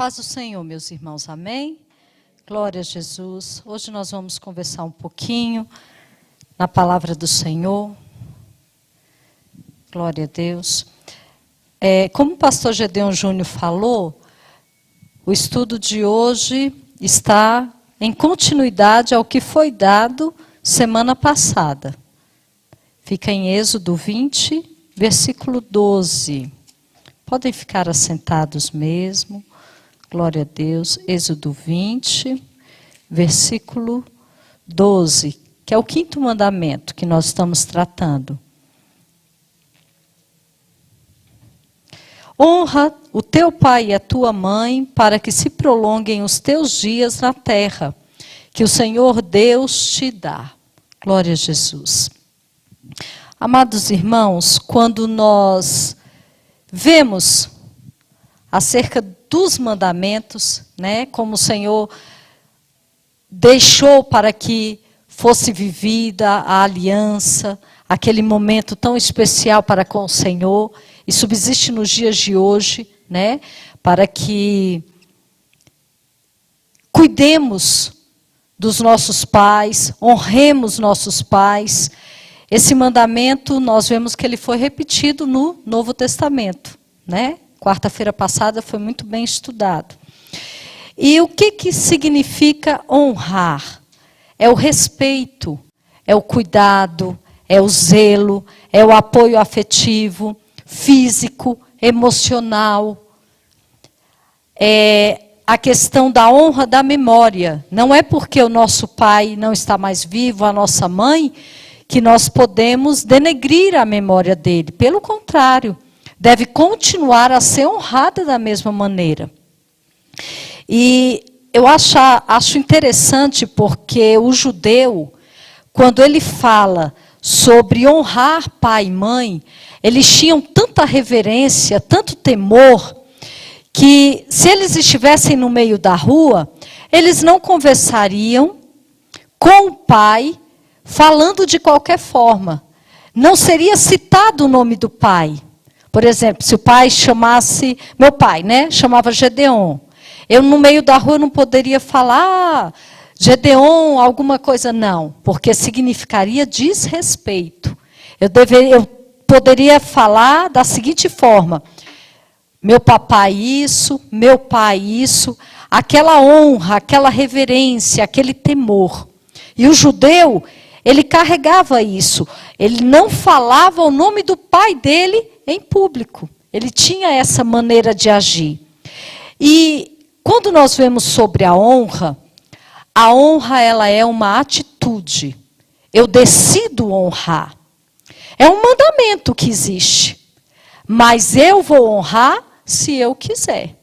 paz do Senhor, meus irmãos, amém? Glória a Jesus. Hoje nós vamos conversar um pouquinho na palavra do Senhor. Glória a Deus. Como o pastor Gedeon Júnior falou, o estudo de hoje está em continuidade ao que foi dado semana passada. Fica em Êxodo 20, versículo 12. Podem ficar assentados mesmo. Glória a Deus. Êxodo 20, versículo 12, que é o quinto mandamento que nós estamos tratando. Honra o teu pai e a tua mãe, para que se prolonguem os teus dias na terra, que o Senhor Deus te dá. Glória a Jesus. Amados irmãos, quando nós vemos acerca dos mandamentos, né, como o Senhor deixou para que fosse vivida a aliança, aquele momento tão especial para com o Senhor, e subsiste nos dias de hoje, né, para que cuidemos dos nossos pais, honremos nossos pais. Esse mandamento, nós vemos que ele foi repetido no Novo Testamento, né? Quarta-feira passada foi muito bem estudado. E o que significa honrar? É o respeito, é o cuidado, é o zelo, é o apoio afetivo, físico, emocional. É a questão da honra da memória. Não é porque o nosso pai não está mais vivo, a nossa mãe, que nós podemos denegrir a memória dele. Pelo contrário, deve continuar a ser honrada da mesma maneira. E eu acho interessante porque o judeu, quando ele fala sobre honrar pai e mãe, eles tinham tanta reverência, tanto temor, que se eles estivessem no meio da rua, eles não conversariam com o pai falando de qualquer forma. Não seria citado o nome do pai. Por exemplo, se o pai chamasse, meu pai, né, chamava Gedeon. Eu no meio da rua não poderia falar, Gedeon, alguma coisa, não, porque significaria desrespeito. Eu poderia falar da seguinte forma: meu papai isso, meu pai isso, aquela honra, aquela reverência, aquele temor. E o judeu, ele carregava isso. Ele não falava o nome do pai dele em público. Ele tinha essa maneira de agir. E quando nós vemos sobre a honra ela é uma atitude. Eu decido honrar. É um mandamento que existe. Mas eu vou honrar se eu quiser.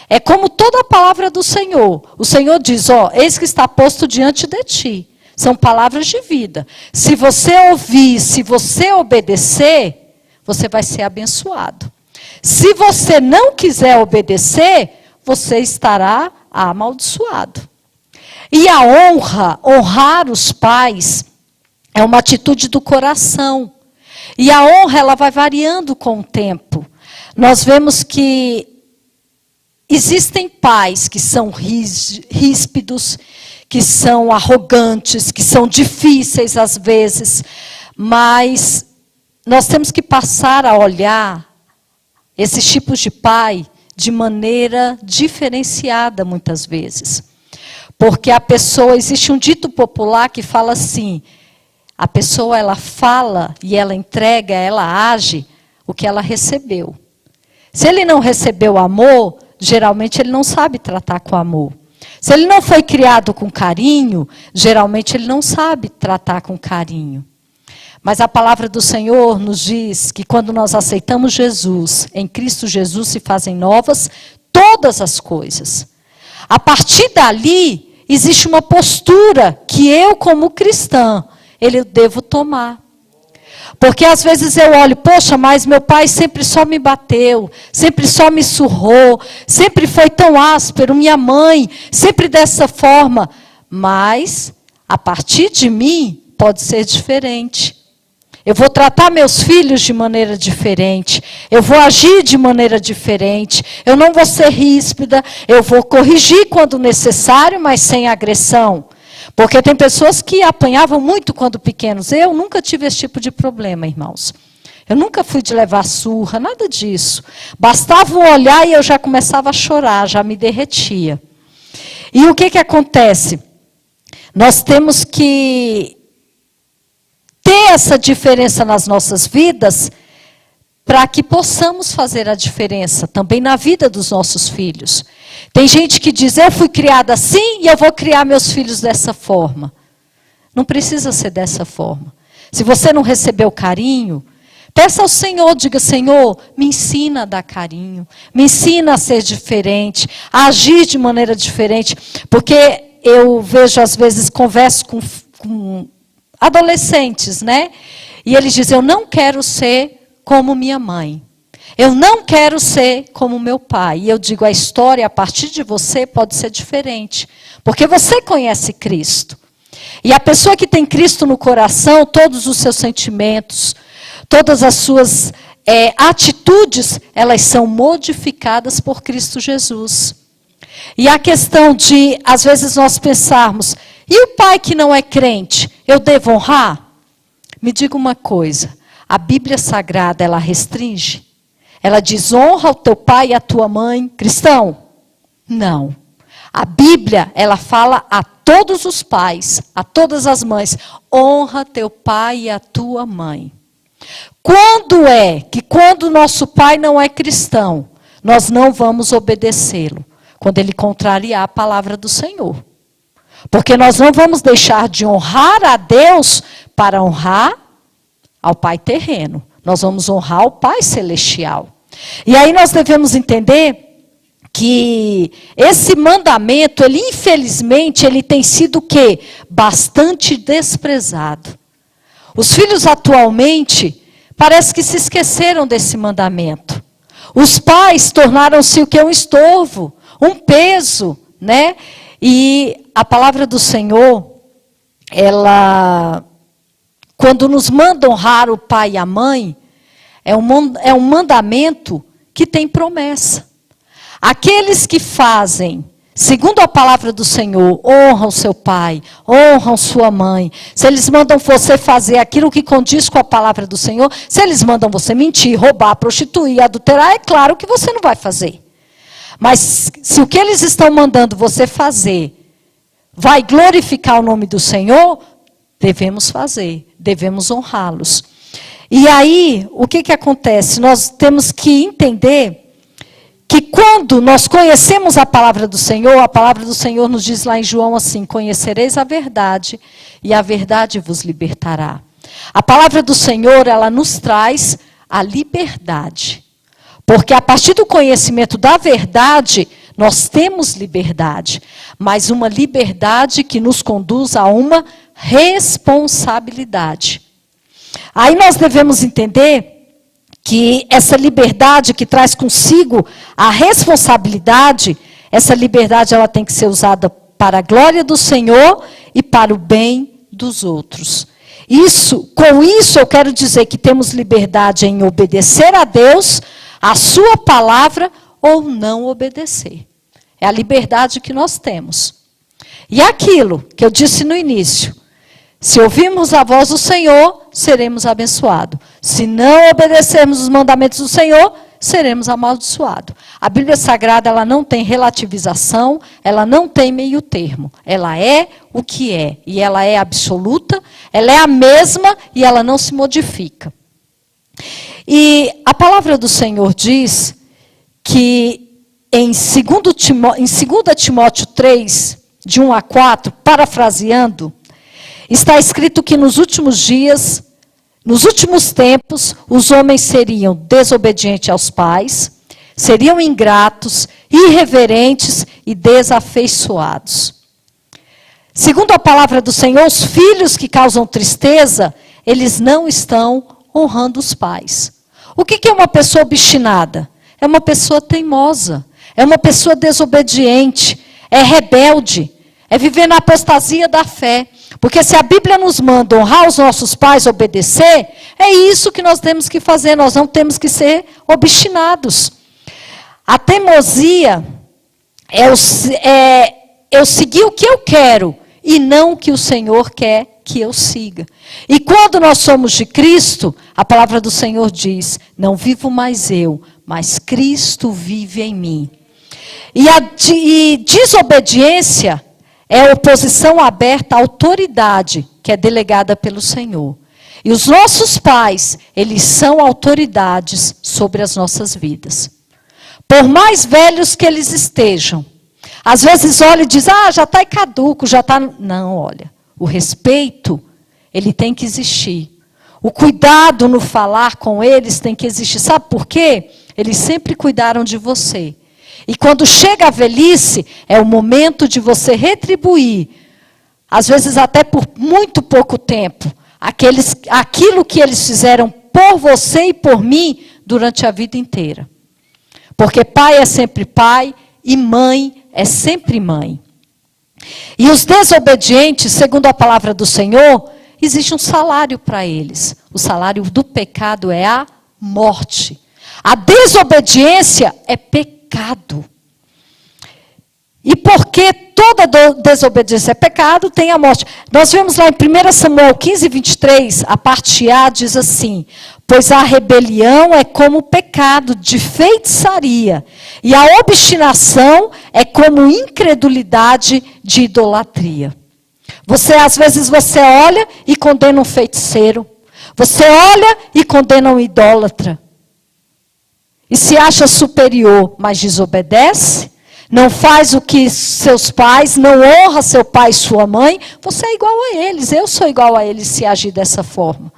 É como toda a palavra do Senhor. O Senhor diz, eis que está posto diante de ti. São palavras de vida. Se você ouvir, se você obedecer, você vai ser abençoado. Se você não quiser obedecer, você estará amaldiçoado. E a honrar os pais, é uma atitude do coração. E a honra, ela vai variando com o tempo. Nós vemos que existem pais que são ríspidos, que são arrogantes, que são difíceis às vezes, mas nós temos que passar a olhar esses tipos de pai de maneira diferenciada muitas vezes. Porque existe um dito popular que fala assim, a pessoa ela fala e ela entrega, ela age o que ela recebeu. Se ele não recebeu amor, geralmente ele não sabe tratar com amor. Se ele não foi criado com carinho, geralmente ele não sabe tratar com carinho. Mas a palavra do Senhor nos diz que quando nós aceitamos Jesus, em Cristo Jesus se fazem novas todas as coisas. A partir dali, existe uma postura que eu, como cristã, eu devo tomar. Porque às vezes eu olho, poxa, mas meu pai sempre só me bateu, sempre só me surrou, sempre foi tão áspero, minha mãe, sempre dessa forma. Mas, a partir de mim, pode ser diferente. Eu vou tratar meus filhos de maneira diferente. Eu vou agir de maneira diferente. Eu não vou ser ríspida. Eu vou corrigir quando necessário, mas sem agressão. Porque tem pessoas que apanhavam muito quando pequenos. Eu nunca tive esse tipo de problema, irmãos. Eu nunca fui de levar surra, nada disso. Bastava um olhar e eu já começava a chorar, já me derretia. E o que acontece? Nós temos que ter essa diferença nas nossas vidas para que possamos fazer a diferença também na vida dos nossos filhos. Tem gente que diz, eu fui criada assim e eu vou criar meus filhos dessa forma. Não precisa ser dessa forma. Se você não recebeu carinho, peça ao Senhor, diga, Senhor, me ensina a dar carinho, me ensina a ser diferente, a agir de maneira diferente. Porque eu vejo, às vezes, converso com adolescentes, né? E eles dizem, eu não quero ser como minha mãe. Eu não quero ser como meu pai. E eu digo, a história a partir de você pode ser diferente. Porque você conhece Cristo. E a pessoa que tem Cristo no coração, todos os seus sentimentos, todas as suas atitudes, elas são modificadas por Cristo Jesus. E a questão de, às vezes, nós pensarmos, e o pai que não é crente, eu devo honrar? Me diga uma coisa, a Bíblia Sagrada, ela restringe? Ela diz, honra o teu pai e a tua mãe, cristão? Não. A Bíblia, ela fala a todos os pais, a todas as mães, honra teu pai e a tua mãe. Quando o nosso pai não é cristão, nós não vamos obedecê-lo? Quando ele contrariar a palavra do Senhor. Porque nós não vamos deixar de honrar a Deus para honrar ao Pai terreno. Nós vamos honrar o Pai celestial. E aí nós devemos entender que esse mandamento, ele infelizmente, ele tem sido o quê? Bastante desprezado. Os filhos atualmente, parece que se esqueceram desse mandamento. Os pais tornaram-se o quê? Um estorvo, um peso, né? E a palavra do Senhor, ela, quando nos manda honrar o pai e a mãe, é um mandamento que tem promessa. Aqueles que fazem, segundo a palavra do Senhor, honram seu pai, honram sua mãe. Se eles mandam você fazer aquilo que condiz com a palavra do Senhor, se eles mandam você mentir, roubar, prostituir, adulterar, é claro que você não vai fazer. Mas se o que eles estão mandando você fazer vai glorificar o nome do Senhor, devemos fazer, devemos honrá-los. E aí, o que acontece? Nós temos que entender que quando nós conhecemos a palavra do Senhor nos diz lá em João assim, conhecereis a verdade e a verdade vos libertará. A palavra do Senhor, ela nos traz a liberdade. Porque a partir do conhecimento da verdade, nós temos liberdade. Mas uma liberdade que nos conduz a uma responsabilidade. Aí nós devemos entender que essa liberdade que traz consigo a responsabilidade, essa liberdade ela tem que ser usada para a glória do Senhor e para o bem dos outros. Com isso eu quero dizer que temos liberdade em obedecer a Deus, a sua palavra, ou não obedecer. É a liberdade que nós temos. E aquilo que eu disse no início, se ouvirmos a voz do Senhor, seremos abençoados. Se não obedecermos os mandamentos do Senhor, seremos amaldiçoados. A Bíblia Sagrada, ela não tem relativização, ela não tem meio termo. Ela é o que é, e ela é absoluta, ela é a mesma e ela não se modifica. E a palavra do Senhor diz que em 2 Timóteo 3, de 1 a 4, parafraseando, está escrito que nos últimos dias, nos últimos tempos, os homens seriam desobedientes aos pais, seriam ingratos, irreverentes e desafeiçoados. Segundo a palavra do Senhor, os filhos que causam tristeza, eles não estão honrando os pais. O que é uma pessoa obstinada? É uma pessoa teimosa, é uma pessoa desobediente, é rebelde, é viver na apostasia da fé. Porque se a Bíblia nos manda honrar os nossos pais, obedecer, é isso que nós temos que fazer, nós não temos que ser obstinados. A teimosia é eu seguir o que eu quero e não o que o Senhor quer que eu siga. E quando nós somos de Cristo, a palavra do Senhor diz, não vivo mais eu, mas Cristo vive em mim. E desobediência é oposição aberta à autoridade que é delegada pelo Senhor. E os nossos pais, eles são autoridades sobre as nossas vidas. Por mais velhos que eles estejam. Às vezes olha e diz, já está caduco, já está... Não, olha, o respeito, ele tem que existir. O cuidado no falar com eles tem que existir. Sabe por quê? Eles sempre cuidaram de você. E quando chega a velhice, é o momento de você retribuir, às vezes até por muito pouco tempo, aquilo que eles fizeram por você e por mim durante a vida inteira. Porque pai é sempre pai e mãe é sempre mãe. E os desobedientes, segundo a palavra do Senhor, existe um salário para eles. O salário do pecado é a morte. A desobediência é pecado. E porque toda desobediência é pecado, tem a morte. Nós vemos lá em 1 Samuel 15, 23, a parte A diz assim, pois a rebelião é como pecado de feitiçaria, e a obstinação é como incredulidade de idolatria. Às vezes você olha e condena um feiticeiro, você olha e condena um idólatra, e se acha superior, mas desobedece, não faz o que seus pais, não honra seu pai e sua mãe, você é igual a eles, eu sou igual a eles se agir dessa forma.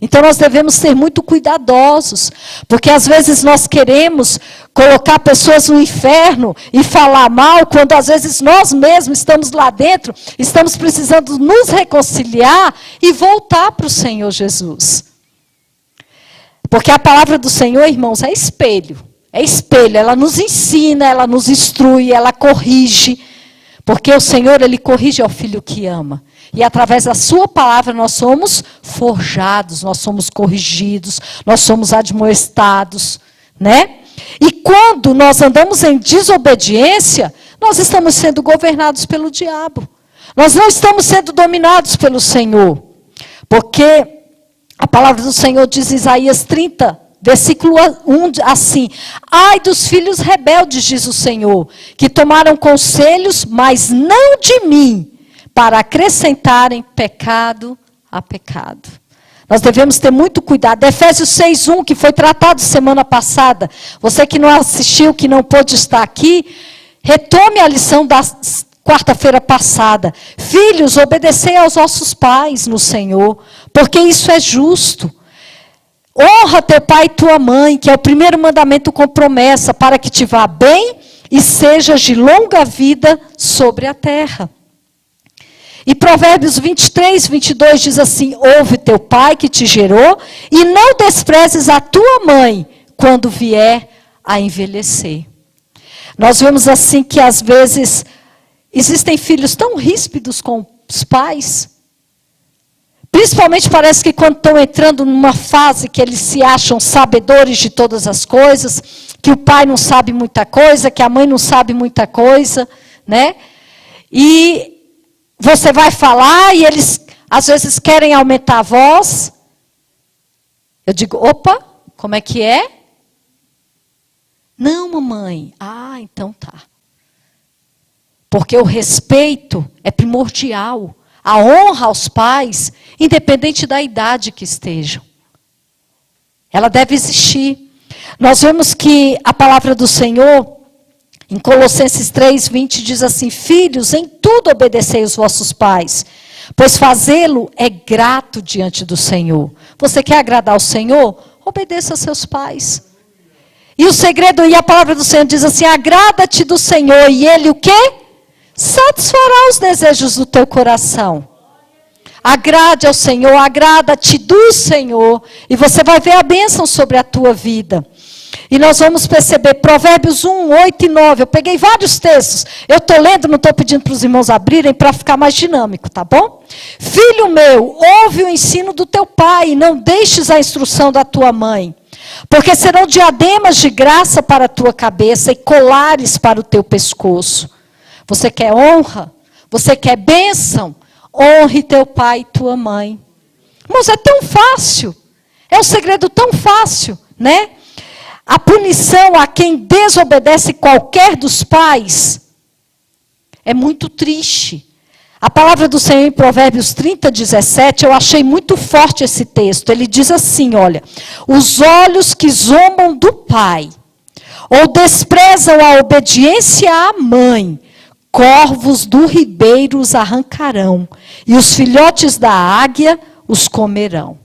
Então nós devemos ser muito cuidadosos, porque às vezes nós queremos colocar pessoas no inferno e falar mal, quando às vezes nós mesmos estamos lá dentro, estamos precisando nos reconciliar e voltar para o Senhor Jesus. Porque a palavra do Senhor, irmãos, é espelho. É espelho, ela nos ensina, ela nos instrui, ela corrige. Porque o Senhor, Ele corrige ao filho que ama. E através da sua palavra nós somos forjados, nós somos corrigidos, nós somos admoestados, né? E quando nós andamos em desobediência, nós estamos sendo governados pelo diabo. Nós não estamos sendo dominados pelo Senhor. Porque a palavra do Senhor diz em Isaías 30, versículo 1, assim, ai dos filhos rebeldes, diz o Senhor, que tomaram conselhos, mas não de mim, para acrescentarem pecado a pecado. Nós devemos ter muito cuidado. Efésios 6:1, que foi tratado semana passada, você que não assistiu, que não pôde estar aqui, retome a lição da quarta-feira passada. Filhos, obedecei aos vossos pais no Senhor, porque isso é justo. Honra teu pai e tua mãe, que é o primeiro mandamento com promessa, para que te vá bem e sejas de longa vida sobre a terra. E Provérbios 23, 22 diz assim, ouve teu pai que te gerou, e não desprezes a tua mãe, quando vier a envelhecer. Nós vemos assim que às vezes existem filhos tão ríspidos com os pais, principalmente parece que quando estão entrando numa fase que eles se acham sabedores de todas as coisas, que o pai não sabe muita coisa, que a mãe não sabe muita coisa, né? E você vai falar e eles às vezes querem aumentar a voz. Eu digo, opa, como é que é? Não, mamãe. Ah, então tá. Porque o respeito é primordial. A honra aos pais, independente da idade que estejam. Ela deve existir. Nós vemos que a palavra do Senhor, em Colossenses 3:20, diz assim, filhos, em tudo obedecei os vossos pais, pois fazê-lo é grato diante do Senhor. Você quer agradar o Senhor? Obedeça a seus pais. E o segredo, e a palavra do Senhor diz assim, agrada-te do Senhor, e Ele o quê? Satisfará os desejos do teu coração. Agrade ao Senhor, agrada-te do Senhor, e você vai ver a bênção sobre a tua vida. E nós vamos perceber, Provérbios 1, 8 e 9. Eu peguei vários textos. Eu estou lendo, não estou pedindo para os irmãos abrirem para ficar mais dinâmico, tá bom? Filho meu, ouve o ensino do teu pai, e não deixes a instrução da tua mãe. Porque serão diademas de graça para a tua cabeça e colares para o teu pescoço. Você quer honra? Você quer bênção? Honre teu pai e tua mãe. Irmãos, é tão fácil. É um segredo tão fácil, né? A punição a quem desobedece qualquer dos pais é muito triste. A palavra do Senhor em Provérbios 30, 17, eu achei muito forte esse texto. Ele diz assim, olha, os olhos que zombam do pai, ou desprezam a obediência à mãe, corvos do ribeiro os arrancarão, e os filhotes da águia os comerão.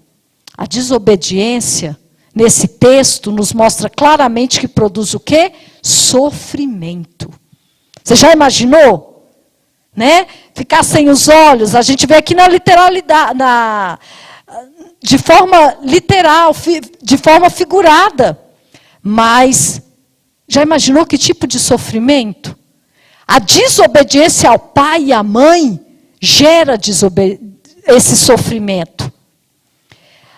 A desobediência, nesse texto, nos mostra claramente que produz o quê? Sofrimento. Você já imaginou? Né? Ficar sem os olhos, a gente vê aqui na literalidade, de forma literal, de forma figurada. Mas, já imaginou que tipo de sofrimento? A desobediência ao pai e à mãe gera esse sofrimento.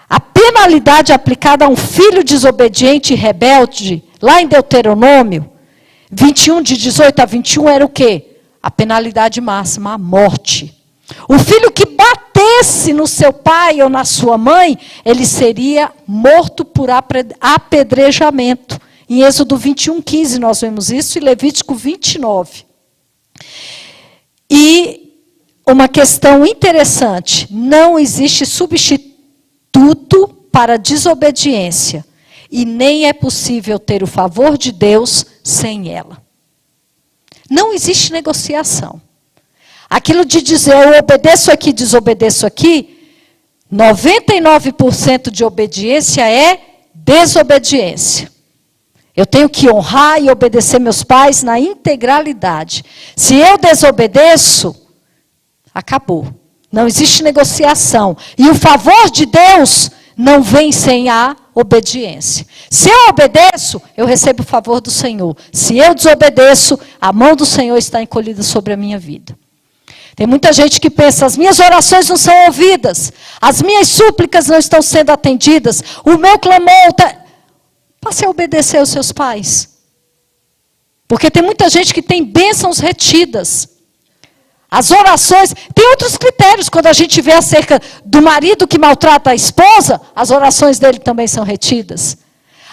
A penalidade aplicada a um filho desobediente e rebelde, lá em Deuteronômio, 21, de 18 a 21, era o quê? A penalidade máxima, a morte. O filho que batesse no seu pai ou na sua mãe, ele seria morto por apedrejamento. Em Êxodo 21, 15 nós vemos isso, e Levítico 29. E uma questão interessante, não existe substituto para a desobediência, e nem é possível ter o favor de Deus sem ela. Não existe negociação. Aquilo de dizer, eu obedeço aqui, desobedeço aqui, 99% de obediência é desobediência. Eu tenho que honrar e obedecer meus pais na integralidade. Se eu desobedeço, acabou. Não existe negociação. E o favor de Deus não vem sem a obediência. Se eu obedeço, eu recebo o favor do Senhor. Se eu desobedeço, a mão do Senhor está encolhida sobre a minha vida. Tem muita gente que pensa, as minhas orações não são ouvidas, as minhas súplicas não estão sendo atendidas, o meu clamor está... Passe a obedecer aos seus pais. Porque tem muita gente que tem bênçãos retidas. As orações, tem outros critérios, quando a gente vê acerca do marido que maltrata a esposa, as orações dele também são retidas.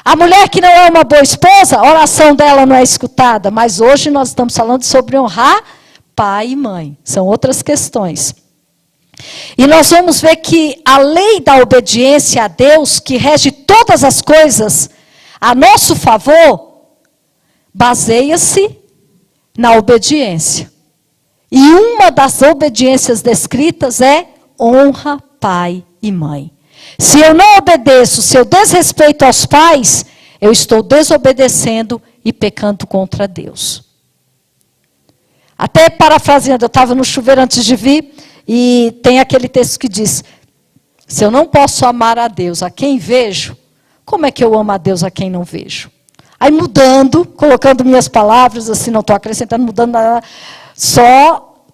A mulher que não é uma boa esposa, a oração dela não é escutada, mas hoje nós estamos falando sobre honrar pai e mãe, são outras questões. E nós vamos ver que a lei da obediência a Deus, que rege todas as coisas a nosso favor, baseia-se na obediência. E uma das obediências descritas é honra pai e mãe. Se eu não obedeço, se eu desrespeito aos pais, eu estou desobedecendo e pecando contra Deus. Até parafraseando, eu estava no chuveiro antes de vir, e tem aquele texto que diz, se eu não posso amar a Deus a quem vejo, como é que eu amo a Deus a quem não vejo? Aí mudando, colocando minhas palavras, assim, não estou acrescentando, mudando nada, só,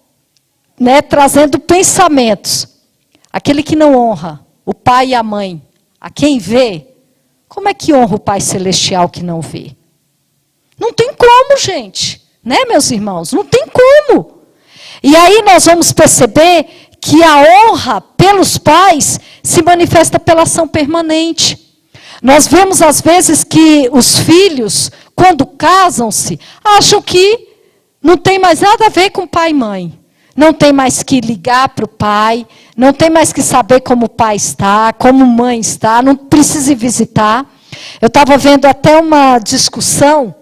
né, trazendo pensamentos. Aquele que não honra o pai e a mãe, a quem vê, como é que honra o Pai Celestial que não vê? Não tem como, gente. Né, meus irmãos? Não tem como. E aí nós vamos perceber que a honra pelos pais se manifesta pela ação permanente. Nós vemos às vezes que os filhos, quando casam-se, acham que não tem mais nada a ver com pai e mãe. Não tem mais que ligar para o pai, não tem mais que saber como o pai está, como a mãe está, não precisa ir visitar. Eu estava vendo até uma discussão,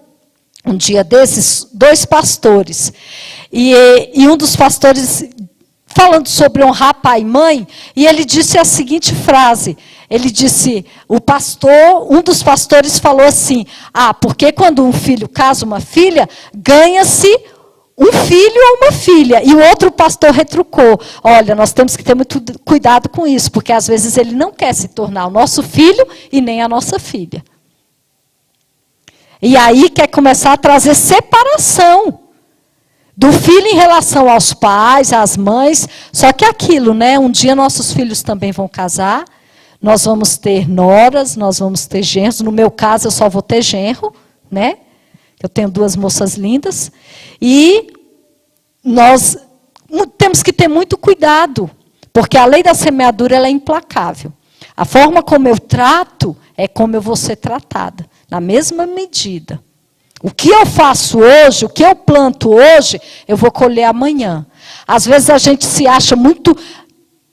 um dia desses, 2 pastores. E um dos pastores, falando sobre honrar pai e mãe, e ele disse a seguinte frase. Ele disse, um dos pastores falou assim, porque quando um filho casa uma filha, ganha-se um filho ou uma filha. E o outro pastor retrucou, olha, nós temos que ter muito cuidado com isso, porque às vezes ele não quer se tornar o nosso filho e nem a nossa filha. E aí quer começar a trazer separação do filho em relação aos pais, às mães. Só que aquilo, né? Um dia nossos filhos também vão casar. Nós vamos ter noras, nós vamos ter genros. No meu caso, eu só vou ter genro, né? Eu tenho 2 moças lindas. E nós temos que ter muito cuidado, porque a lei da semeadura ela é implacável. A forma como eu trato é como eu vou ser tratada, na mesma medida. O que eu faço hoje, o que eu planto hoje, eu vou colher amanhã. Às vezes a gente se acha muito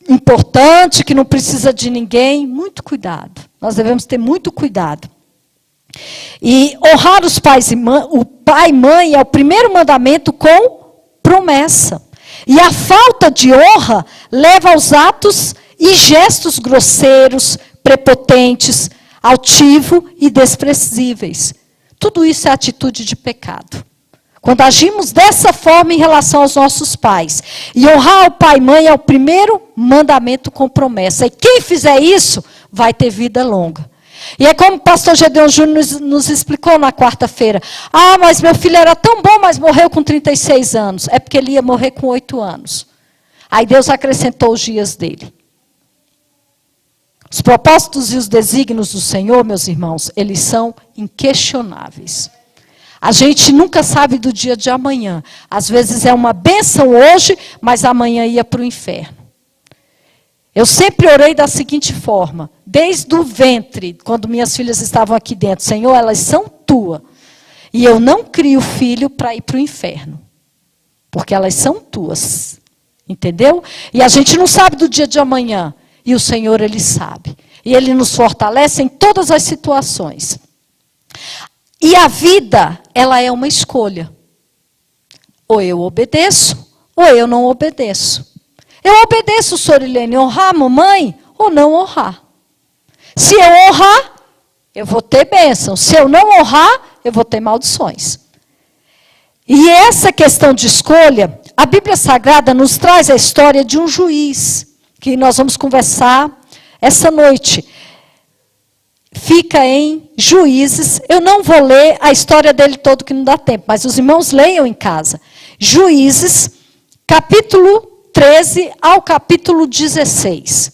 importante, que não precisa de ninguém. Muito cuidado. Nós devemos ter muito cuidado. E honrar os pais e mãe, o pai e mãe é o primeiro mandamento com promessa. E a falta de honra leva aos atos e gestos grosseiros, prepotentes, altivos e desprezíveis. Tudo isso é atitude de pecado. Quando agimos dessa forma em relação aos nossos pais. E honrar o pai e mãe é o primeiro mandamento com promessa. E quem fizer isso, vai ter vida longa. E é como o pastor Gedeon Júnior nos explicou na quarta-feira. Ah, mas meu filho era tão bom, mas morreu com 36 anos. É porque ele ia morrer com 8 anos. Aí Deus acrescentou os dias dele. Os propósitos e os desígnios do Senhor, meus irmãos, eles são inquestionáveis. A gente nunca sabe do dia de amanhã. Às vezes é uma bênção hoje, mas amanhã ia para o inferno. Eu sempre orei da seguinte forma, desde o ventre, quando minhas filhas estavam aqui dentro, Senhor, elas são tuas. E eu não crio filho para ir para o inferno, porque elas são tuas. Entendeu? E a gente não sabe do dia de amanhã, e o Senhor, Ele sabe. E Ele nos fortalece em todas as situações. E a vida, ela é uma escolha. Ou eu obedeço, ou eu não obedeço. Eu obedeço, Sorilene, honrar a mamãe ou não honrar. Se eu honrar, eu vou ter bênção. Se eu não honrar, eu vou ter maldições. E essa questão de escolha, a Bíblia Sagrada nos traz a história de um juiz, que nós vamos conversar essa noite. Fica em Juízes. Eu não vou ler a história dele todo, que não dá tempo, mas os irmãos leiam em casa. Juízes, capítulo 13 ao capítulo 16.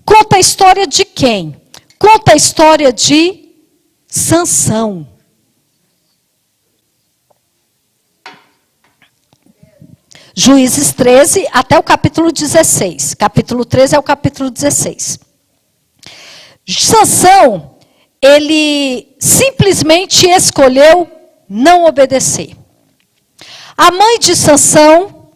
Conta a história de quem? Conta a história de Sansão. Juízes 13 até o capítulo 16. Capítulo 13 ao capítulo 16. Sansão, ele simplesmente escolheu não obedecer. A mãe de Sansão,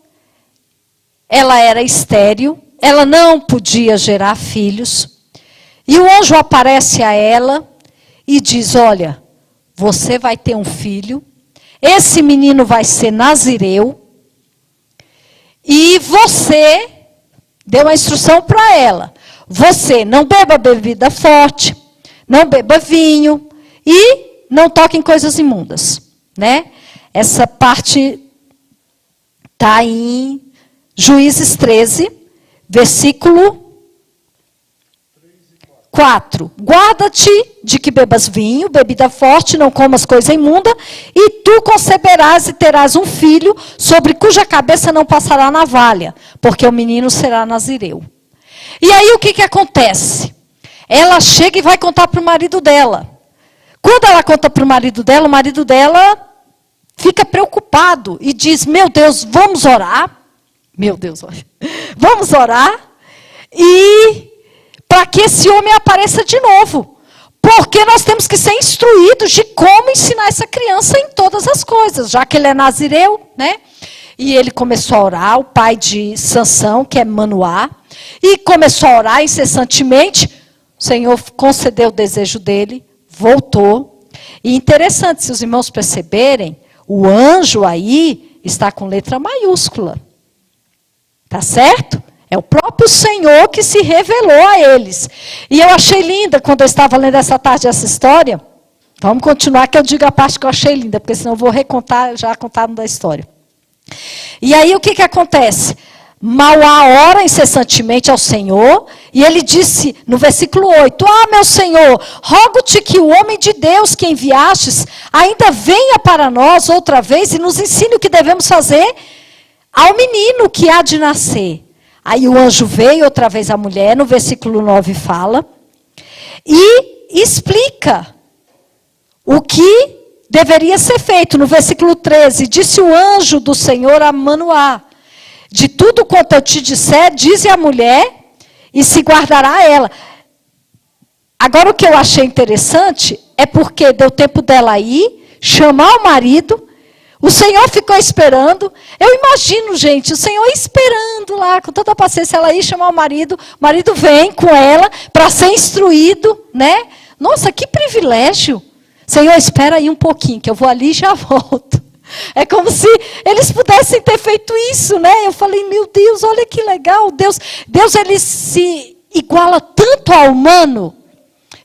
ela era estéril, ela não podia gerar filhos. E o anjo aparece a ela e diz, olha, você vai ter um filho, esse menino vai ser nazireu, e você, deu uma instrução para ela, você não beba bebida forte, não beba vinho, e não toque em coisas imundas. Né? Essa parte está em Juízes 13, versículo 4. Guarda-te de que bebas vinho, bebida forte, não comas coisa imunda, e tu conceberás e terás um filho, sobre cuja cabeça não passará navalha, porque o menino será nazireu. E aí o que acontece? Ela chega e vai contar para o marido dela. Quando ela conta para o marido dela fica preocupado e diz, meu Deus, vamos orar. Meu Deus, olha. Vamos orar. E para que esse homem apareça de novo. Porque nós temos que ser instruídos de como ensinar essa criança em todas as coisas. Já que ele é nazireu, né? E ele começou a orar, o pai de Sansão, que é Manoá. E começou a orar incessantemente. O Senhor concedeu o desejo dele, voltou. E interessante, se os irmãos perceberem, o anjo aí está com letra maiúscula. Tá certo? É o próprio Senhor que se revelou a eles. E eu achei linda, quando eu estava lendo essa tarde essa história. Vamos continuar, que eu digo a parte que eu achei linda, porque senão eu vou recontar, já contaram da história. E aí o que acontece? Manoá ora incessantemente ao Senhor, e ele disse no versículo 8, meu Senhor, rogo-te que o homem de Deus que enviastes ainda venha para nós outra vez e nos ensine o que devemos fazer ao menino que há de nascer. Aí o anjo veio outra vez à mulher, no versículo 9 fala, e explica o que deveria ser feito. No versículo 13, disse o anjo do Senhor a Manoá, de tudo quanto eu te disser, dize à mulher, e se guardará ela. Agora o que eu achei interessante, é porque deu tempo dela ir, chamar o marido, o Senhor ficou esperando. Eu imagino, gente, o Senhor esperando lá, com toda a paciência, ela ir chamar o marido vem com ela, para ser instruído, né? Nossa, que privilégio. Senhor, espera aí um pouquinho, que eu vou ali e já volto. É como se eles pudessem ter feito isso, né? Eu falei, meu Deus, olha que legal. Deus ele se iguala tanto ao humano.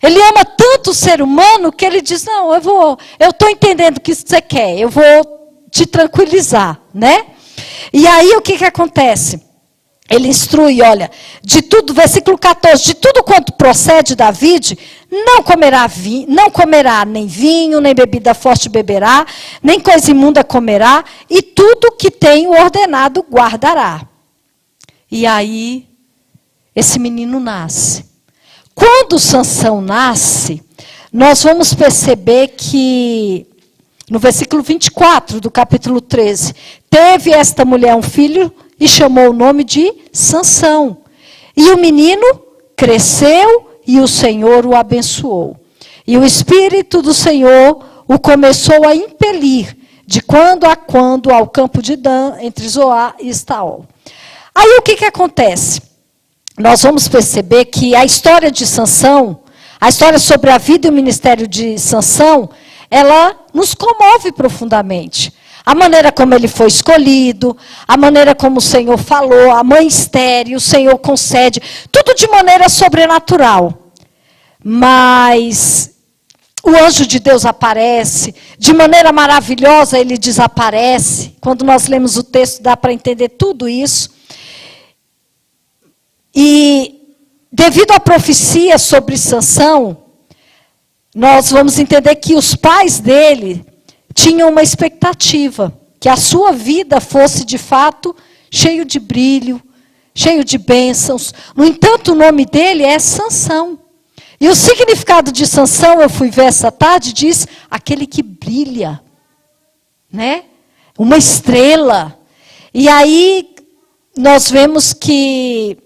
Ele ama tanto o ser humano que ele diz, não, eu estou entendendo o que você quer. Eu vou te tranquilizar, né? E aí o que acontece? Ele instrui, olha, de tudo, versículo 14, de tudo quanto procede da vide, não comerá nem vinho, nem bebida forte beberá, nem coisa imunda comerá, e tudo que tenho ordenado guardará. E aí, esse menino nasce. Quando Sansão nasce, nós vamos perceber que, no versículo 24 do capítulo 13, teve esta mulher um filho e chamou o nome de Sansão. E o menino cresceu e o Senhor o abençoou. E o Espírito do Senhor o começou a impelir, de quando a quando, ao campo de Dan, entre Zoar e Estaol. Aí o que acontece? Nós vamos perceber que a história de Sansão, a história sobre a vida e o ministério de Sansão, ela nos comove profundamente. A maneira como ele foi escolhido, a maneira como o Senhor falou, a mãe estéril, o Senhor concede, tudo de maneira sobrenatural. Mas o anjo de Deus aparece, de maneira maravilhosa ele desaparece. Quando nós lemos o texto dá para entender tudo isso. E devido à profecia sobre Sansão, nós vamos entender que os pais dele tinham uma expectativa, que a sua vida fosse de fato cheio de brilho, cheio de bênçãos. No entanto, o nome dele é Sansão. E o significado de Sansão, eu fui ver essa tarde, diz aquele que brilha, né? Uma estrela. E aí nós vemos que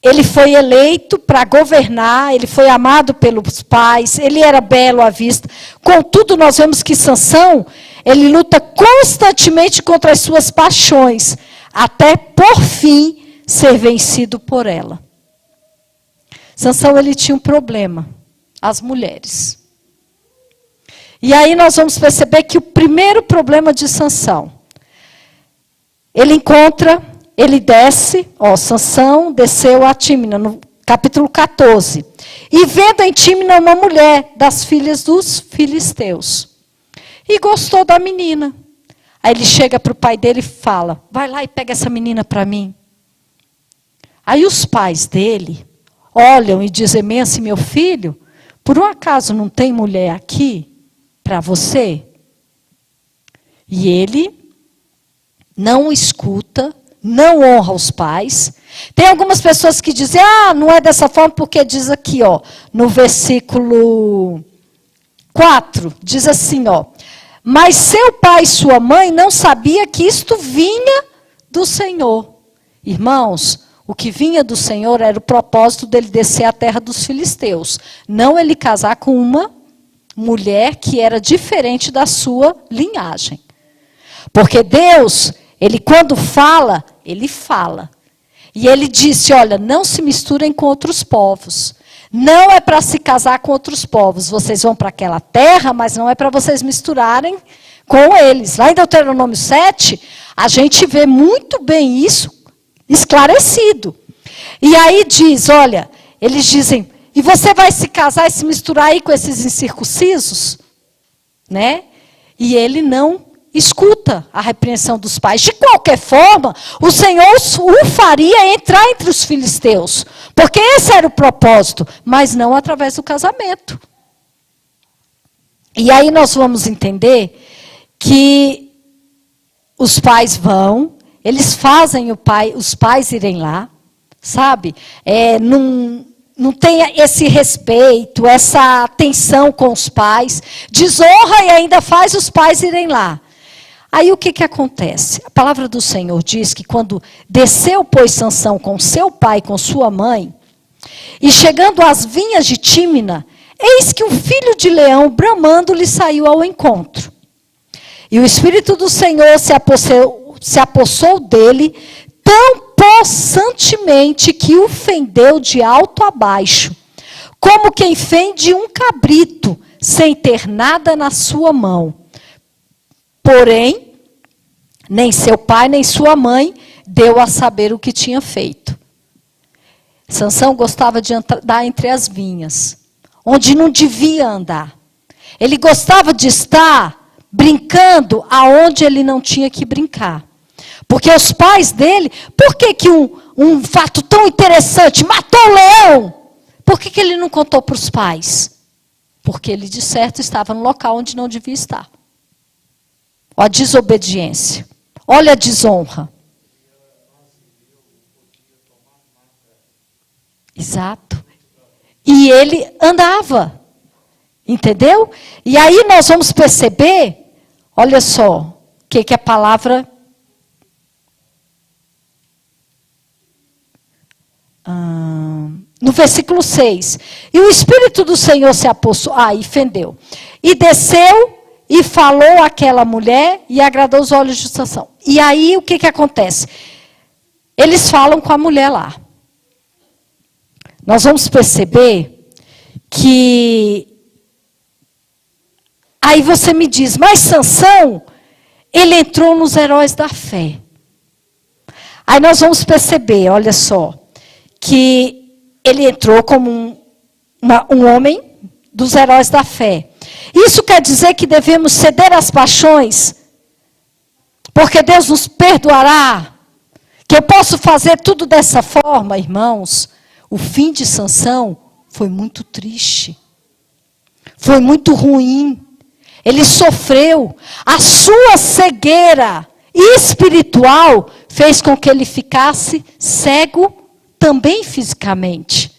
ele foi eleito para governar, ele foi amado pelos pais, ele era belo à vista. Contudo, nós vemos que Sansão, ele luta constantemente contra as suas paixões, até, por fim, ser vencido por ela. Sansão, ele tinha um problema, as mulheres. E aí nós vamos perceber que o primeiro problema de Sansão, ele desce, Sansão desceu a Tímina, no capítulo 14. E vendo em Tímina uma mulher das filhas dos filisteus. E gostou da menina. Aí ele chega para o pai dele e fala, vai lá e pega essa menina para mim. Aí os pais dele olham e dizem, assim, meu filho, por um acaso não tem mulher aqui para você? E ele não escuta, não honra os pais. Tem algumas pessoas que dizem, não é dessa forma, porque diz aqui, no versículo 4, diz assim, mas seu pai e sua mãe não sabia que isto vinha do Senhor. Irmãos, o que vinha do Senhor era o propósito dele descer à terra dos filisteus. Não ele casar com uma mulher que era diferente da sua linhagem. Porque Deus, ele quando fala, ele fala. E ele disse, olha, não se misturem com outros povos. Não é para se casar com outros povos. Vocês vão para aquela terra, mas não é para vocês misturarem com eles. Lá em Deuteronômio 7, a gente vê muito bem isso esclarecido. E aí diz, olha, eles dizem, e você vai se casar e se misturar aí com esses incircuncisos? Né? E ele não escuta a repreensão dos pais. De qualquer forma, o Senhor o faria entrar entre os filisteus, porque esse era o propósito, mas não através do casamento. E aí nós vamos entender que os pais vão, eles fazem os pais irem lá, sabe? Não tem esse respeito, essa atenção com os pais, desonra e ainda faz os pais irem lá. Aí o que acontece? A palavra do Senhor diz que quando desceu, pois, Sansão com seu pai, com sua mãe, e chegando às vinhas de Tímina, eis que um filho de leão bramando lhe saiu ao encontro. E o Espírito do Senhor se apossou dele tão possantemente que o fendeu de alto a baixo, como quem fende um cabrito, sem ter nada na sua mão. Porém, nem seu pai, nem sua mãe deu a saber o que tinha feito. Sansão gostava de andar entre as vinhas, onde não devia andar. Ele gostava de estar brincando aonde ele não tinha que brincar. Porque os pais dele, por que um fato tão interessante, matou o leão? Por que ele não contou para os pais? Porque ele, de certo, estava no local onde não devia estar. Olha a desobediência. Olha a desonra. Exato. E ele andava. Entendeu? E aí nós vamos perceber, olha só, o que a palavra... no versículo 6. E o Espírito do Senhor se apossou... e fendeu. E desceu e falou àquela mulher e agradou os olhos de Sansão. E aí o que acontece? Eles falam com a mulher lá. Nós vamos perceber que... Aí você me diz, mas Sansão, ele entrou nos heróis da fé. Aí nós vamos perceber, olha só, que ele entrou como um homem dos heróis da fé. Isso quer dizer que devemos ceder às paixões, porque Deus nos perdoará, que eu posso fazer tudo dessa forma, irmãos. O fim de Sansão foi muito triste, foi muito ruim. Ele sofreu. A sua cegueira espiritual fez com que ele ficasse cego também fisicamente.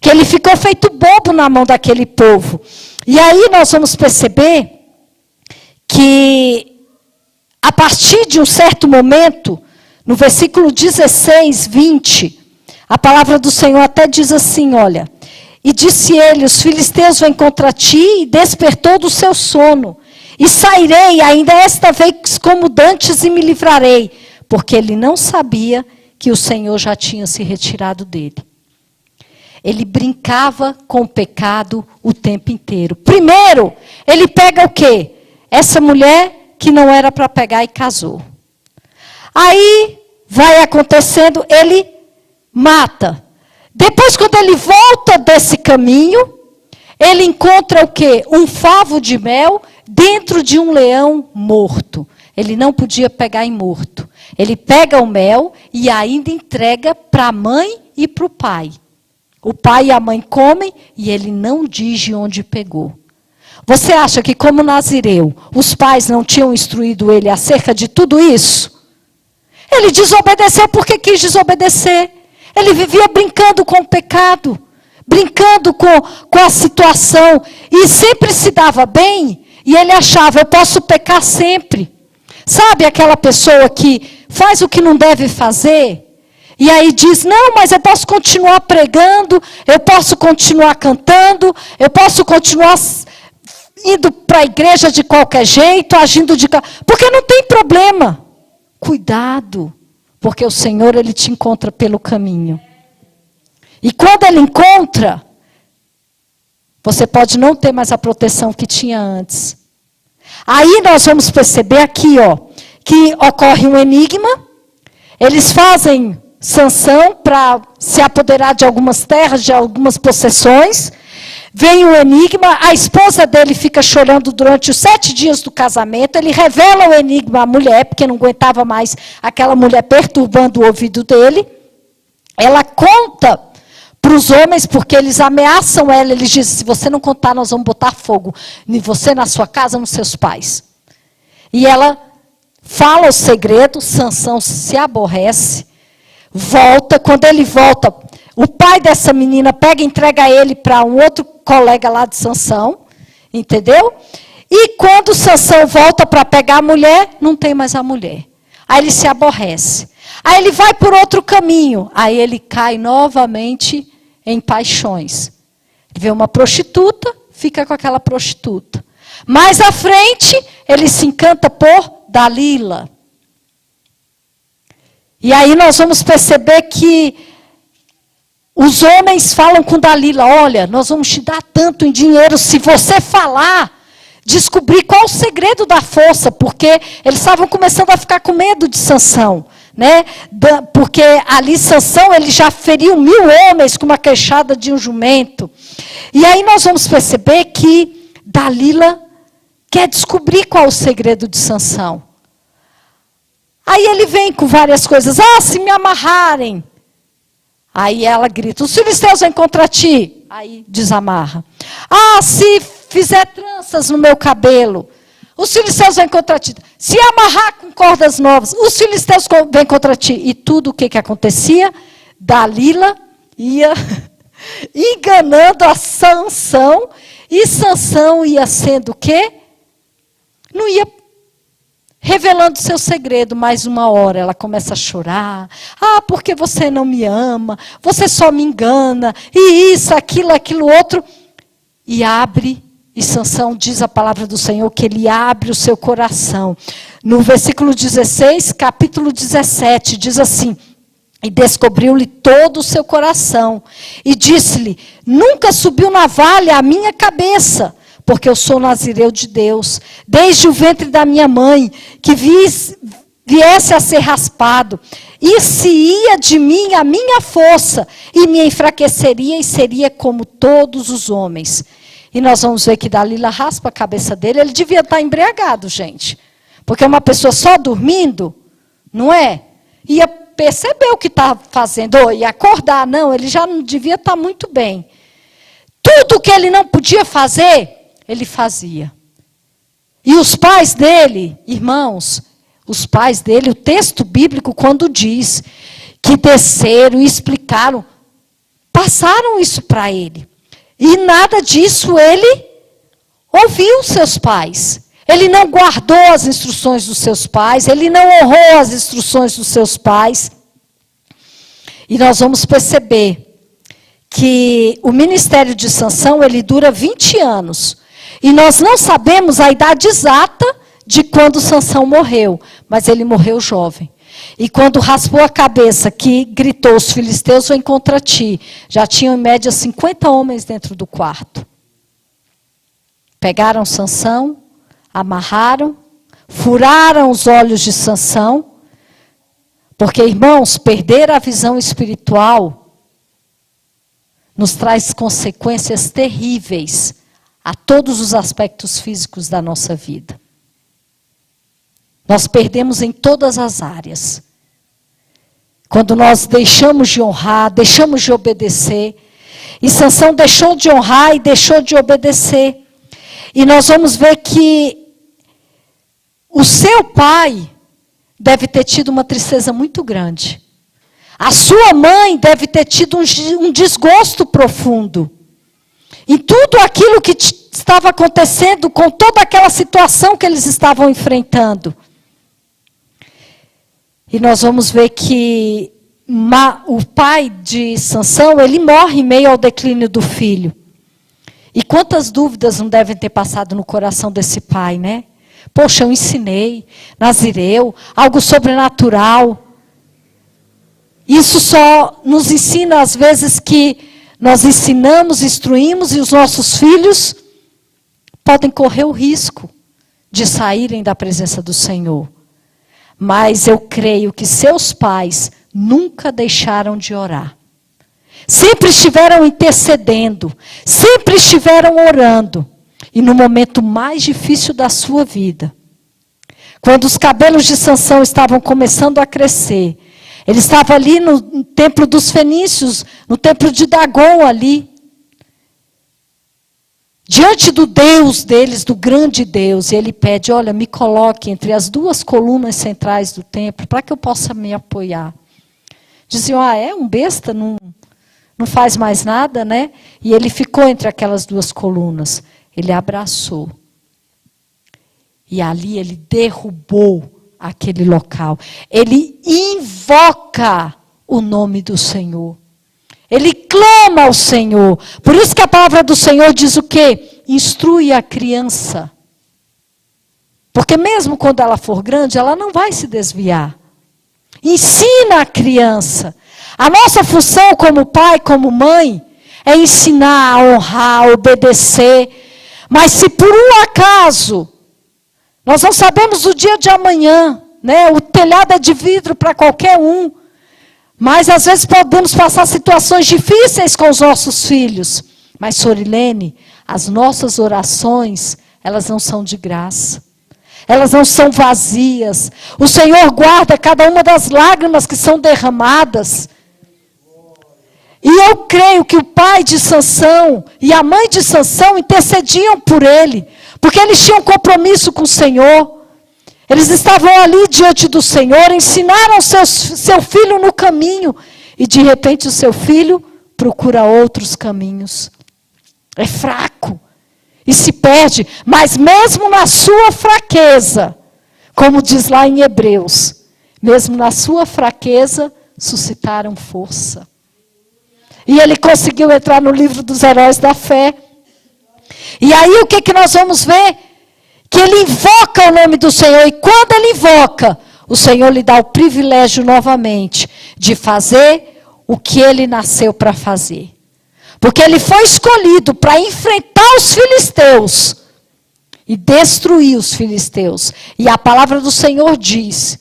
Que ele ficou feito bobo na mão daquele povo. E aí nós vamos perceber que a partir de um certo momento, no versículo 16, 20, a palavra do Senhor até diz assim, olha... E disse ele, os filisteus vêm contra ti, e despertou do seu sono. E sairei ainda esta vez como dantes e me livrarei. Porque ele não sabia que o Senhor já tinha se retirado dele. Ele brincava com o pecado o tempo inteiro. Primeiro, ele pega o quê? Essa mulher que não era para pegar e casou. Aí, vai acontecendo, ele mata. Depois, quando ele volta desse caminho, ele encontra o quê? Um favo de mel dentro de um leão morto. Ele não podia pegar em morto. Ele pega o mel e ainda entrega para a mãe e para o pai. O pai e a mãe comem e ele não diz de onde pegou. Você acha que, como nazireu, os pais não tinham instruído ele acerca de tudo isso? Ele desobedeceu porque quis desobedecer. Ele vivia brincando com o pecado, brincando com a situação, e sempre se dava bem, e ele achava, eu posso pecar sempre. Sabe aquela pessoa que faz o que não deve fazer, e aí diz, não, mas eu posso continuar pregando, eu posso continuar cantando, eu posso continuar indo para a igreja de qualquer jeito, agindo porque não tem problema. Cuidado. Porque o Senhor, ele te encontra pelo caminho. E quando ele encontra, você pode não ter mais a proteção que tinha antes. Aí nós vamos perceber aqui, ó, que ocorre um enigma. Eles fazem Sansão para se apoderar de algumas terras, de algumas possessões. vem o enigma, a esposa dele fica chorando durante os 7 dias do casamento, ele revela o enigma à mulher, porque não aguentava mais aquela mulher perturbando o ouvido dele. Ela conta para os homens, porque eles ameaçam ela, eles dizem, se você não contar, nós vamos botar fogo em você, na sua casa, nos seus pais. E ela fala o segredo, Sansão se aborrece, volta, quando ele volta, o pai dessa menina pega e entrega ele para um outro colega lá de Sansão, entendeu? E quando Sansão volta para pegar a mulher, não tem mais a mulher. Aí ele se aborrece. Aí ele vai por outro caminho, aí ele cai novamente em paixões. Ele vê uma prostituta, fica com aquela prostituta. Mais à frente, ele se encanta por Dalila. E aí nós vamos perceber que os homens falam com Dalila, olha, nós vamos te dar tanto em dinheiro se você falar, descobrir qual o segredo da força, porque eles estavam começando a ficar com medo de Sansão, né? Porque ali Sansão, ele já feriu 1000 homens com uma queixada de um jumento. E aí nós vamos perceber que Dalila quer descobrir qual o segredo de Sansão. Aí ele vem com várias coisas. Se me amarrarem. Aí ela grita, os filisteus vêm contra ti. Aí desamarra. Se fizer tranças no meu cabelo. Os filisteus vêm contra ti. Se amarrar com cordas novas. Os filisteus vêm contra ti. E tudo o que acontecia? Dalila ia enganando a Sansão. E Sansão ia sendo o quê? Não ia revelando seu segredo, mais uma hora ela começa a chorar. Porque você não me ama, você só me engana, e isso, aquilo outro. E abre, e Sansão diz a palavra do Senhor, que ele abre o seu coração. No versículo 16, capítulo 17, diz assim, e descobriu-lhe todo o seu coração, e disse-lhe, nunca subiu navalha à minha cabeça, porque eu sou nazireu de Deus, desde o ventre da minha mãe, que viesse a ser raspado, e se ia de mim a minha força, e me enfraqueceria, e seria como todos os homens. E nós vamos ver que Dalila raspa a cabeça dele, ele devia estar embriagado, gente. Porque uma pessoa só dormindo, não é? Ia perceber o que está fazendo, ia acordar, não, ele já não devia estar muito bem. Tudo que ele não podia fazer, ele fazia. E os pais dele, irmãos, os pais dele, o texto bíblico, quando diz que desceram e explicaram, passaram isso para ele. E nada disso ele ouviu seus pais. Ele não guardou as instruções dos seus pais, ele não honrou as instruções dos seus pais. E nós vamos perceber que o ministério de Sansão, ele dura 20 anos. E nós não sabemos a idade exata de quando Sansão morreu, mas ele morreu jovem. E quando raspou a cabeça, que gritou, os filisteus vêm contra ti, já tinham em média 50 homens dentro do quarto. Pegaram Sansão, amarraram, furaram os olhos de Sansão, porque, irmãos, perder a visão espiritual nos traz consequências terríveis a todos os aspectos físicos da nossa vida. Nós perdemos em todas as áreas. Quando nós deixamos de honrar, deixamos de obedecer. E Sansão deixou de honrar e deixou de obedecer. E nós vamos ver que o seu pai deve ter tido uma tristeza muito grande. A sua mãe deve ter tido um desgosto profundo. E tudo aquilo que estava acontecendo com toda aquela situação que eles estavam enfrentando. E nós vamos ver que o pai de Sansão, ele morre em meio ao declínio do filho. E quantas dúvidas não devem ter passado no coração desse pai, né? Poxa, eu ensinei, nazireu, algo sobrenatural. Isso só nos ensina, às vezes, que nós ensinamos, instruímos, e os nossos filhos podem correr o risco de saírem da presença do Senhor. Mas eu creio que seus pais nunca deixaram de orar. sempre estiveram intercedendo, sempre estiveram orando. E no momento mais difícil da sua vida, quando os cabelos de Sansão estavam começando a crescer, ele estava ali no templo dos fenícios, no templo de Dagon ali, diante do Deus deles, do grande Deus, e ele pede, olha, me coloque entre as duas colunas centrais do templo, para que eu possa me apoiar. Diziam, é um besta, não faz mais nada, né? E ele ficou entre aquelas duas colunas. Ele abraçou. E ali ele derrubou aquele local. Ele invoca o nome do Senhor. Ele clama ao Senhor. Por isso que a palavra do Senhor diz o quê? Instrui a criança. Porque mesmo quando ela for grande, ela não vai se desviar. Ensina a criança. A nossa função como pai, como mãe, é ensinar, a honrar, a obedecer. Mas se por um acaso, nós não sabemos o dia de amanhã, né? O telhado é de vidro para qualquer um. Mas às vezes podemos passar situações difíceis com os nossos filhos. Mas, Sorilene, as nossas orações, elas não são de graça. Elas não são vazias. O Senhor guarda cada uma das lágrimas que são derramadas. E eu creio que o pai de Sansão e a mãe de Sansão intercediam por ele. Porque eles tinham compromisso com o Senhor. Eles estavam ali diante do Senhor, ensinaram seu filho no caminho. E de repente o seu filho procura outros caminhos. É fraco. E se perde. Mas mesmo na sua fraqueza, como diz lá em Hebreus, mesmo na sua fraqueza, suscitaram força. E ele conseguiu entrar no livro dos heróis da fé. E aí o que nós vamos ver? Que ele invoca o nome do Senhor. E quando ele invoca, o Senhor lhe dá o privilégio novamente de fazer o que ele nasceu para fazer. Porque ele foi escolhido para enfrentar os filisteus e destruir os filisteus. E a palavra do Senhor diz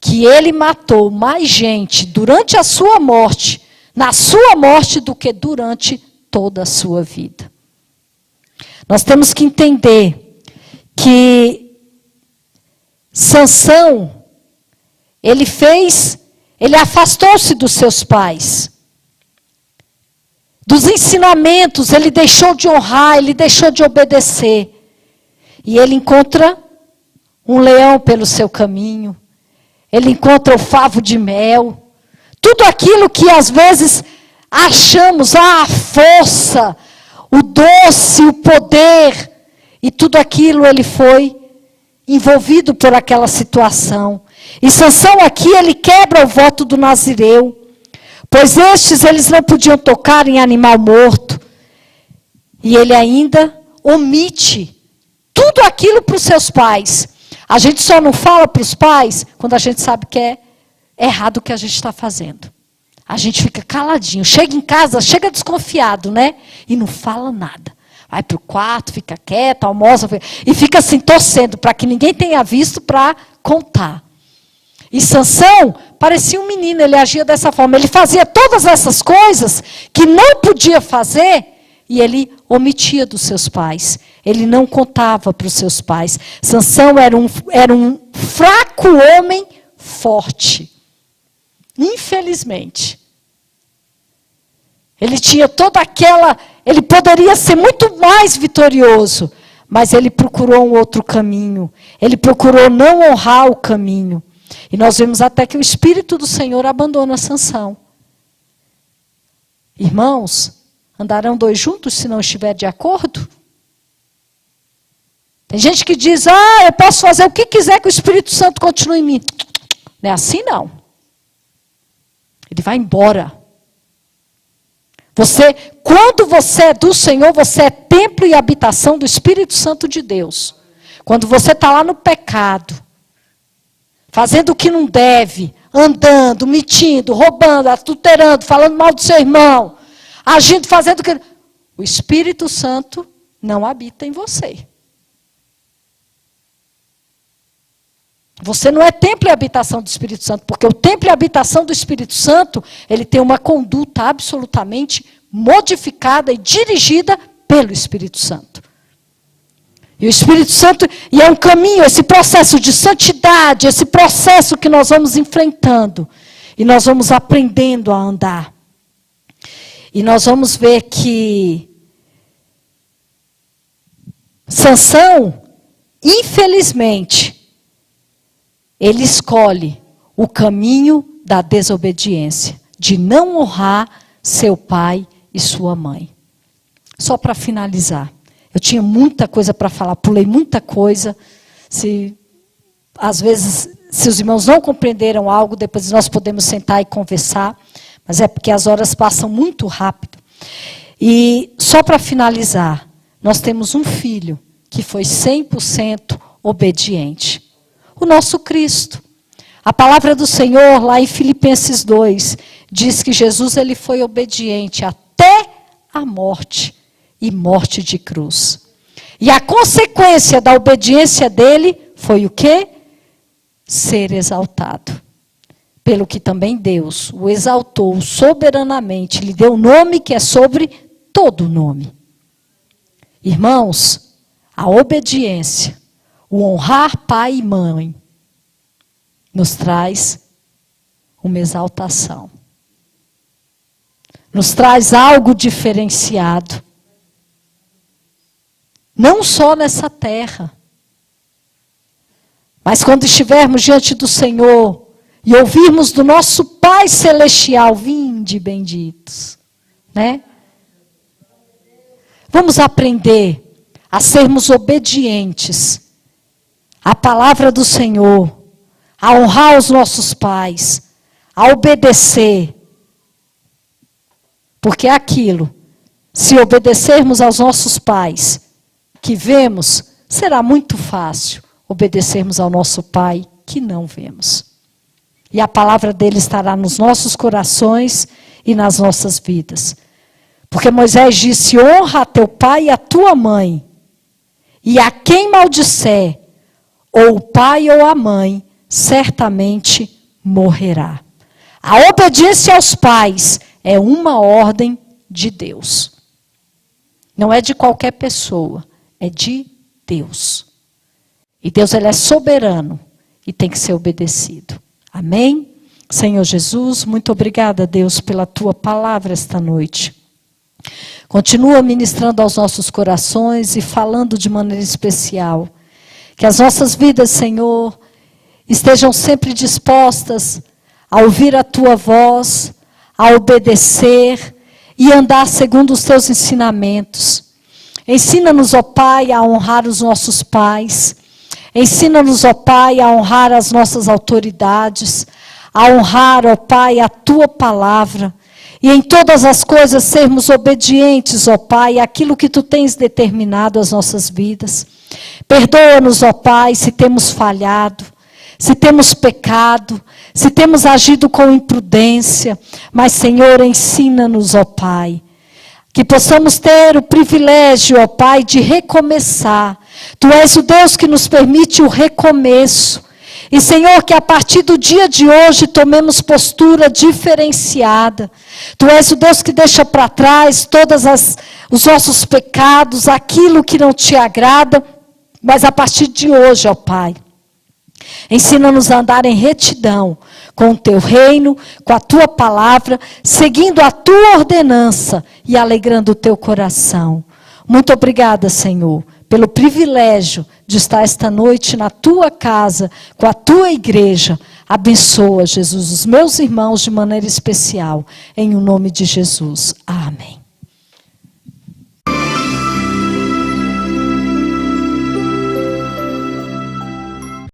que ele matou mais gente durante a sua morte, na sua morte, do que durante toda a sua vida. Nós temos que entender que Sansão, ele afastou-se dos seus pais. Dos ensinamentos, ele deixou de honrar, ele deixou de obedecer. E ele encontra um leão pelo seu caminho. Ele encontra o favo de mel. Tudo aquilo que às vezes achamos, a força, o doce, o poder. E tudo aquilo ele foi envolvido por aquela situação. E Sansão aqui, ele quebra o voto do nazireu. Pois estes, eles não podiam tocar em animal morto. E ele ainda omite tudo aquilo para os seus pais. A gente só não fala para os pais quando a gente sabe que é errado o que a gente está fazendo. A gente fica caladinho. Chega em casa, chega desconfiado, né? E não fala nada. Vai para o quarto, fica quieto, almoça. E fica assim, torcendo para que ninguém tenha visto para contar. E Sansão parecia um menino, ele agia dessa forma. Ele fazia todas essas coisas que não podia fazer e ele omitia dos seus pais. Ele não contava para os seus pais. Sansão era um fraco homem forte. Infelizmente. Ele tinha toda aquela... Ele poderia ser muito mais vitorioso, mas ele procurou um outro caminho. Ele procurou não honrar o caminho. E nós vemos até que o Espírito do Senhor abandona Sansão. Irmãos, andarão dois juntos se não estiver de acordo? Tem gente que diz, eu posso fazer o que quiser que o Espírito Santo continue em mim. Não é assim não. Ele vai embora. Quando você é do Senhor, você é templo e habitação do Espírito Santo de Deus. Quando você está lá no pecado, fazendo o que não deve, andando, mentindo, roubando, adulterando, falando mal do seu irmão, agindo, fazendo o que... O Espírito Santo não habita em você. Você não é templo e habitação do Espírito Santo, porque o templo e habitação do Espírito Santo, ele tem uma conduta absolutamente modificada e dirigida pelo Espírito Santo. E o Espírito Santo, e é um caminho, esse processo de santidade, esse processo que nós vamos enfrentando, e nós vamos aprendendo a andar. E nós vamos ver que Sansão, infelizmente, ele escolhe o caminho da desobediência, de não honrar seu pai e sua mãe. Só para finalizar, eu tinha muita coisa para falar, pulei muita coisa. Às vezes, se os irmãos não compreenderam algo, depois nós podemos sentar e conversar, mas é porque as horas passam muito rápido. E só para finalizar, nós temos um filho que foi 100% obediente. O nosso Cristo. A palavra do Senhor, lá em Filipenses 2, diz que Jesus ele foi obediente até a morte, e morte de cruz. E a consequência da obediência dele foi o quê? Ser exaltado. Pelo que também Deus o exaltou soberanamente, lhe deu um nome que é sobre todo nome. Irmãos, a obediência, o honrar pai e mãe, nos traz uma exaltação. Nos traz algo diferenciado. Não só nessa terra, mas quando estivermos diante do Senhor e ouvirmos do nosso Pai Celestial, vinde benditos, né? Vamos aprender a sermos obedientes à palavra do Senhor, a honrar os nossos pais, a obedecer. Porque é aquilo, se obedecermos aos nossos pais, que vemos, será muito fácil obedecermos ao nosso Pai, que não vemos. E a palavra dele estará nos nossos corações e nas nossas vidas. Porque Moisés disse, honra a teu pai e a tua mãe, e a quem maldisser, ou o pai ou a mãe, certamente morrerá. A obediência aos pais é uma ordem de Deus. Não é de qualquer pessoa, é de Deus. E Deus ele é soberano e tem que ser obedecido. Amém? Senhor Jesus, muito obrigada, Deus, pela tua palavra esta noite. Continua ministrando aos nossos corações e falando de maneira especial. Que as nossas vidas, Senhor, estejam sempre dispostas a ouvir a tua voz, a obedecer e andar segundo os teus ensinamentos. Ensina-nos, ó Pai, a honrar os nossos pais. Ensina-nos, ó Pai, a honrar as nossas autoridades, a honrar, ó Pai, a tua palavra. E em todas as coisas sermos obedientes, ó Pai, àquilo que tu tens determinado às nossas vidas. Perdoa-nos, ó Pai, se temos falhado, se temos pecado, se temos agido com imprudência. Mas, Senhor, ensina-nos, ó Pai, que possamos ter o privilégio, ó Pai, de recomeçar. Tu és o Deus que nos permite o recomeço. E, Senhor, que a partir do dia de hoje tomemos postura diferenciada. Tu és o Deus que deixa para trás todos os nossos pecados, aquilo que não te agrada. Mas a partir de hoje, ó Pai, ensina-nos a andar em retidão com o teu reino, com a tua palavra, seguindo a tua ordenança e alegrando o teu coração. Muito obrigada, Senhor, pelo privilégio de estar esta noite na tua casa, com a tua igreja. Abençoa, Jesus, os meus irmãos de maneira especial. Em o nome de Jesus. Amém.